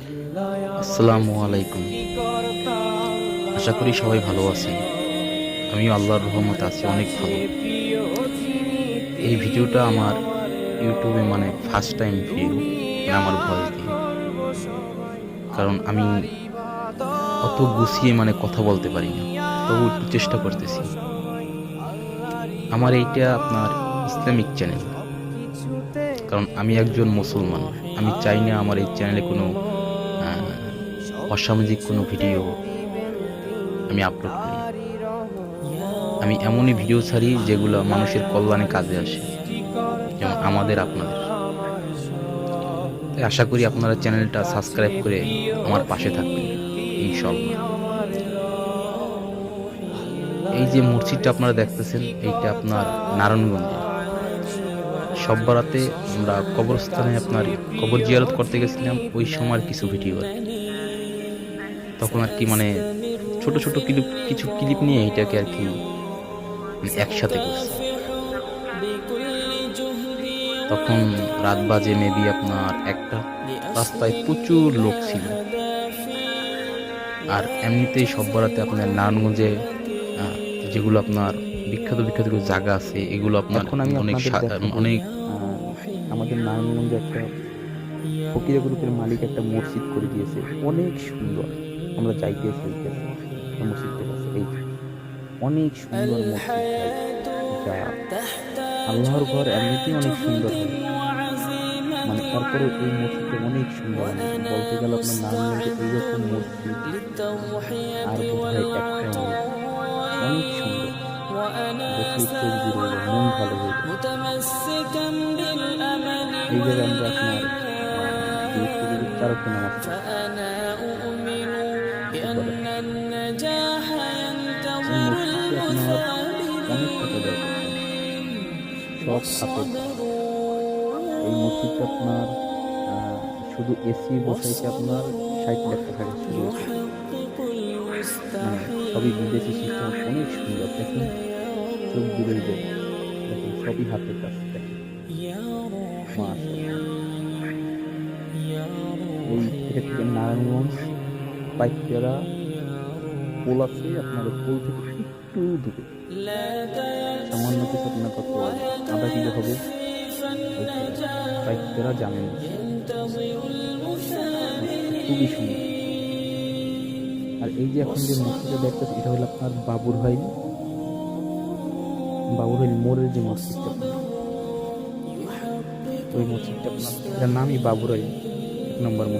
আসসালামু আলাইকুম। আশা করি সবাই ভালো আছেন। আমিও আল্লাহর রহমতে আছি অনেক ভালো। এই ভিডিওটা আমার ইউটিউবে ফার্স্ট টাইম ভিডিও, আমার ভয়েস দিয়ে। কারণ আমি অত গুছিয়ে কথা বলতে পারি না, তবু একটু চেষ্টা করতেছি। আমার এইটা আপনার ইসলামিক চ্যানেল, কারণ আমি একজন মুসলমান। আমি চাই না আমার এই চ্যানেলে কোনো অসামাজিক কোনো ভিডিও আমি আপলোড করি। আমি এমনই ভিডিও ছাড়ি যেগুলো মানুষের কল্যাণে কাজে আসে, যেমন আমাদের আপনাদের। তাই আশা করি আপনারা চ্যানেলটা সাবস্ক্রাইব করে আমার পাশে থাকবেন ইনশাআল্লাহ। এই যে মসজিদটা আপনারা দেখতেছেন, এইটা আপনার নারায়ণগঞ্জে। সব বারাতে আমরা কবরস্থানে আপনার কবর জিয়ারত করতে গেছিলাম, ওই সময়ের কিছু ভিডিও আর কি। তখন আর কি ছোট ছোট কিছু ক্লিপ নিয়ে এইটাকে আর কি একসাথে করছি। তখন রাত বাজে মেবি আপনার একটা, রাস্তায় প্রচুর লোক ছিল। আর এমনিতেই সব বারাতে আপনার নারায়ণগঞ্জে যেগুলো আপনার বিখ্যাত বিখ্যাত জায়গা আছে, এগুলো আপনার অনেক আমাদের নারায়ণগঞ্জে একটা ফকিরা গ্রুপের মালিক একটা মসজিদ করে দিয়েছে, অনেক সুন্দর। আমরা যাইতেছি মসজিদটা কাছে, এই অনেক সুন্দর মসজিদ, যা আল্লাহর ঘর এমনিতেই অনেক সুন্দর হয়। তারপরে এই মসজিদটা অনেক সুন্দর। বলতে গেলে আপনার নারায়ণগঞ্জে এইরকম মসজিদ আর বোধহয় একটাও নেই। অনেক সুন্দর, দেখলে চোখ জুড়ে মন ভালো হয়ে যায়। এই জায়গায় আমরা আপনার চারক্য নামাজ আপনার অনেক টাকা ব্যয় করতেন, সব হাতে। এই মসজিদটা আপনার শুধু এসি বসাইতে আপনার 60 লাখ টাকা শুরু হয়েছে। সবই বিদেশি সিস্টেম, অনেক সুন্দর। দেখুন চোখ জুড়ে যায়, দেখুন সবই হাতের কাজ। দেখেন এই এটা থেকে নারায়ণগঞ্জ পাইকারা পোল আছে, আপনার পোল থেকে একটু দূরে, সামান্য কিছু আপনার কত আধা কিলো হবে পাইকারা জানেন, খুবই সুন্দর। আর এই যে এখন যে মসজিদটা দেখতেছে, এটা হলো আপনার বাবুরহাইল মোড়ের যে মসজিদটা, ওই মসজিদটা আপনার, এটার নামই বাবুরহাইল 1 নম্বর মসজিদ।